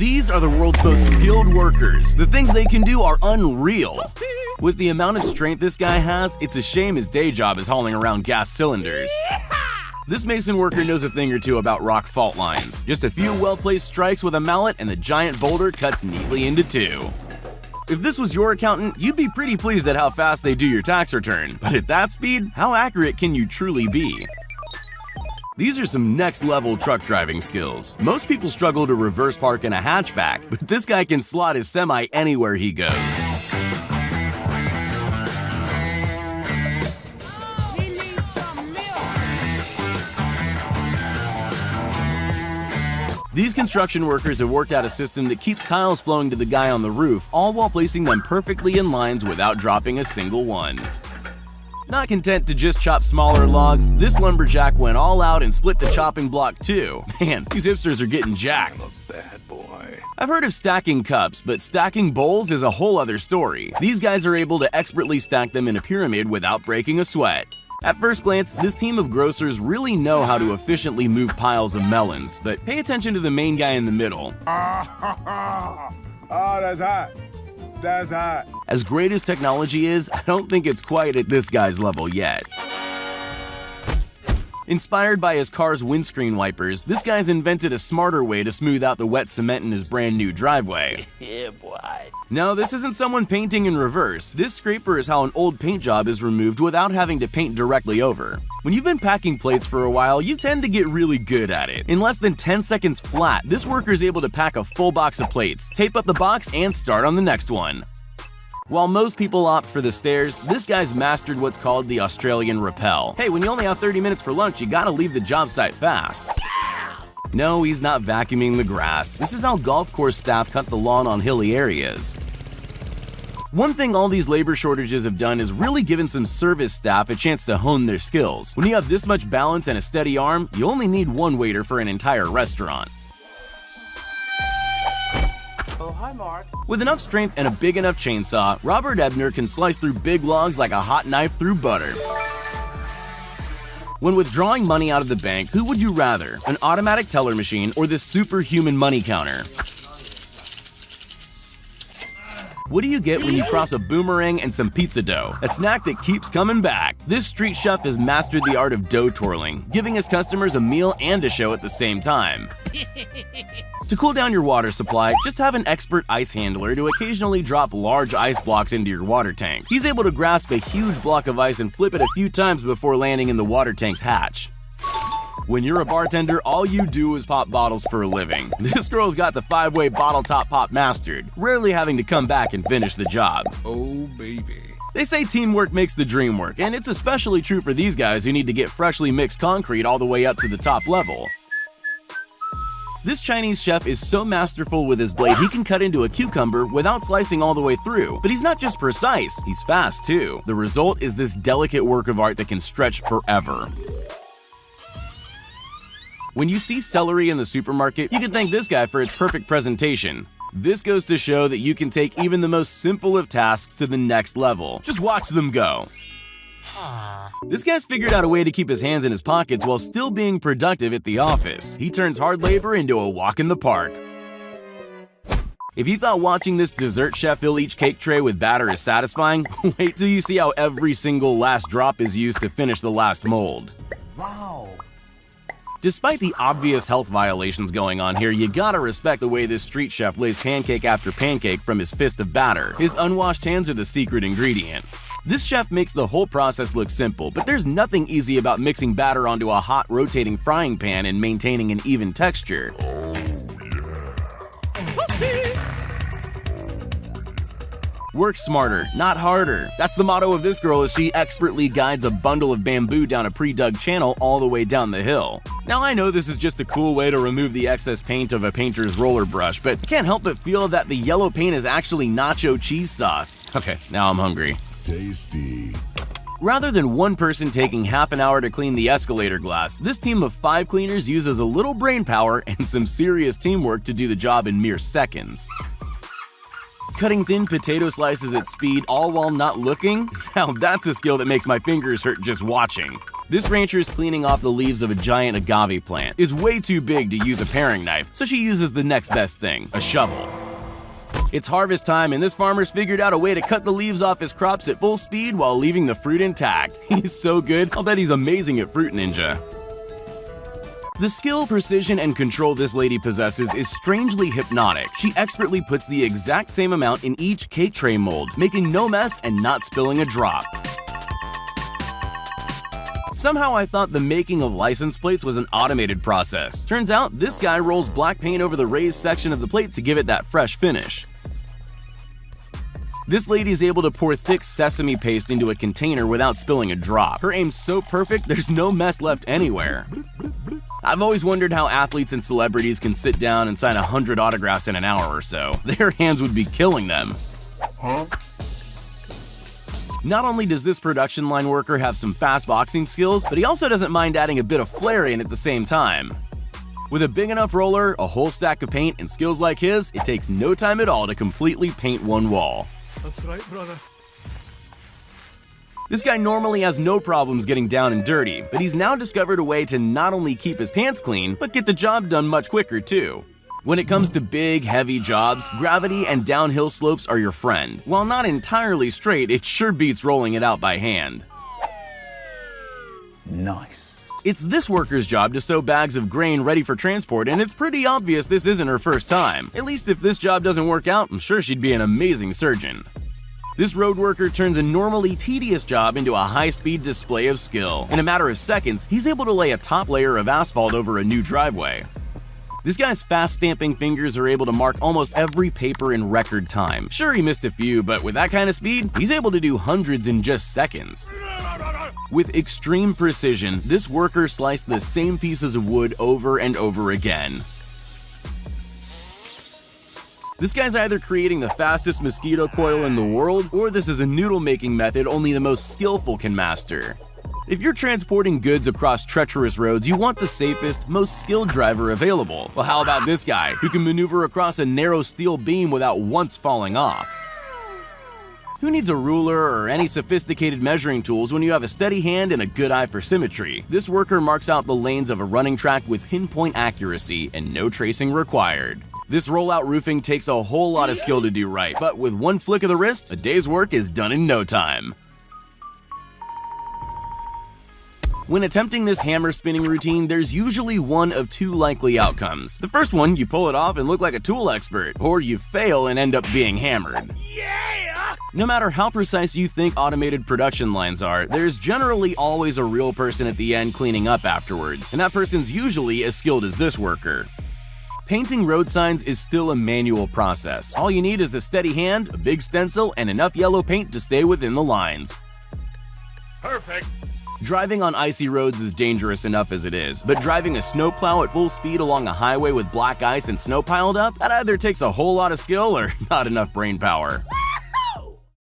These are the world's most skilled workers. The things they can do are unreal. With the amount of strength this guy has, it's a shame his day job is hauling around gas cylinders. This mason worker knows a thing or two about rock fault lines. Just a few well-placed strikes with a mallet and the giant boulder cuts neatly into two. If this was your accountant, you'd be pretty pleased at how fast they do your tax return. But at that speed, how accurate can you truly be? These are some next-level truck driving skills. Most people struggle to reverse park in a hatchback, but this guy can slot his semi anywhere he goes. These construction workers have worked out a system that keeps tiles flowing to the guy on the roof, all while placing them perfectly in lines without dropping a single one. Not content to just chop smaller logs, this lumberjack went all out and split the chopping block too. Man, these hipsters are getting jacked. Bad boy. I've heard of stacking cups, but stacking bowls is a whole other story. These guys are able to expertly stack them in a pyramid without breaking a sweat. At first glance, this team of grocers really know how to efficiently move piles of melons, but pay attention to the main guy in the middle. Oh, that's hot. That's hot. As great as technology is, I don't think it's quite at this guy's level yet. Inspired by his car's windscreen wipers, this guy's invented a smarter way to smooth out the wet cement in his brand new driveway. Yeah, boy. No, this isn't someone painting in reverse. This scraper is how an old paint job is removed without having to paint directly over. When you've been packing plates for a while, you tend to get really good at it. In less than 10 seconds flat, this worker is able to pack a full box of plates, tape up the box, and start on the next one. While most people opt for the stairs, this guy's mastered what's called the Australian rappel. Hey, when you only have 30 minutes for lunch, you gotta leave the job site fast. No, he's not vacuuming the grass. This is how golf course staff cut the lawn on hilly areas. One thing all these labor shortages have done is really given some service staff a chance to hone their skills. When you have this much balance and a steady arm, you only need one waiter for an entire restaurant. Oh, hi, Mark. With enough strength and a big enough chainsaw, Robert Ebner can slice through big logs like a hot knife through butter. When withdrawing money out of the bank, who would you rather, an automatic teller machine or this superhuman money counter? What do you get when you cross a boomerang and some pizza dough? A snack that keeps coming back. This street chef has mastered the art of dough twirling, giving his customers a meal and a show at the same time. To cool down your water supply, just have an expert ice handler to occasionally drop large ice blocks into your water tank. He's able to grasp a huge block of ice and flip it a few times before landing in the water tank's hatch. When you're a bartender, all you do is pop bottles for a living. This girl's got the 5-way bottle top pop mastered, rarely having to come back and finish the job. Oh, baby. They say teamwork makes the dream work, and it's especially true for these guys who need to get freshly mixed concrete all the way up to the top level. This Chinese chef is so masterful with his blade he can cut into a cucumber without slicing all the way through. But he's not just precise, he's fast too. The result is this delicate work of art that can stretch forever. When you see celery in the supermarket, you can thank this guy for its perfect presentation. This goes to show that you can take even the most simple of tasks to the next level. Just watch them go. This guy's figured out a way to keep his hands in his pockets while still being productive at the office. He turns hard labor into a walk in the park. If you thought watching this dessert chef fill each cake tray with batter is satisfying, wait till you see how every single last drop is used to finish the last mold. Wow. Despite the obvious health violations going on here, you gotta respect the way this street chef lays pancake after pancake from his fist of batter. His unwashed hands are the secret ingredient. This chef makes the whole process look simple, but there's nothing easy about mixing batter onto a hot rotating frying pan and maintaining an even texture. Work smarter, not harder. That's the motto of this girl as she expertly guides a bundle of bamboo down a pre-dug channel all the way down the hill. Now I know this is just a cool way to remove the excess paint of a painter's roller brush, but can't help but feel that the yellow paint is actually nacho cheese sauce. Okay, now I'm hungry. Tasty. Rather than one person taking half an hour to clean the escalator glass, this team of 5 cleaners uses a little brain power and some serious teamwork to do the job in mere seconds. Cutting thin potato slices at speed all while not looking? Now that's a skill that makes my fingers hurt just watching. This rancher is cleaning off the leaves of a giant agave plant. It's way too big to use a paring knife, so she uses the next best thing, a shovel. It's harvest time, and this farmer's figured out a way to cut the leaves off his crops at full speed while leaving the fruit intact. He's so good, I'll bet he's amazing at Fruit Ninja. The skill, precision, and control this lady possesses is strangely hypnotic. She expertly puts the exact same amount in each cake tray mold, making no mess and not spilling a drop. Somehow I thought the making of license plates was an automated process. Turns out this guy rolls black paint over the raised section of the plate to give it that fresh finish. This lady is able to pour thick sesame paste into a container without spilling a drop. Her aim's so perfect, there's no mess left anywhere. I've always wondered how athletes and celebrities can sit down and sign 100 autographs in an hour or so. Their hands would be killing them. Not only does this production line worker have some fast boxing skills, but he also doesn't mind adding a bit of flair in at the same time. With a big enough roller, a whole stack of paint, and skills like his, it takes no time at all to completely paint one wall. That's right, brother. This guy normally has no problems getting down and dirty, but he's now discovered a way to not only keep his pants clean, but get the job done much quicker too. When it comes to big, heavy jobs, gravity and downhill slopes are your friend. While not entirely straight, it sure beats rolling it out by hand. Nice. It's this worker's job to sew bags of grain ready for transport, and it's pretty obvious this isn't her first time. At least if this job doesn't work out, I'm sure she'd be an amazing surgeon. This road worker turns a normally tedious job into a high-speed display of skill. In a matter of seconds, he's able to lay a top layer of asphalt over a new driveway. This guy's fast stamping fingers are able to mark almost every paper in record time. Sure, he missed a few, but with that kind of speed, he's able to do hundreds in just seconds. With extreme precision, this worker sliced the same pieces of wood over and over again. This guy's either creating the fastest mosquito coil in the world, or this is a noodle-making method only the most skillful can master. If you're transporting goods across treacherous roads, you want the safest, most skilled driver available. Well, how about this guy, who can maneuver across a narrow steel beam without once falling off? Who needs a ruler or any sophisticated measuring tools when you have a steady hand and a good eye for symmetry? This worker marks out the lanes of a running track with pinpoint accuracy and no tracing required. This rollout roofing takes a whole lot of skill to do right, but with one flick of the wrist, a day's work is done in no time. When attempting this hammer spinning routine, there's usually one of two likely outcomes. The first one, you pull it off and look like a tool expert, or you fail and end up being hammered. Yeah! No matter how precise you think automated production lines are, there's generally always a real person at the end cleaning up afterwards, and that person's usually as skilled as this worker. Painting road signs is still a manual process. All you need is a steady hand, a big stencil, and enough yellow paint to stay within the lines. Perfect. Driving on icy roads is dangerous enough as it is, but driving a snowplow at full speed along a highway with black ice and snow piled up, that either takes a whole lot of skill or not enough brain power.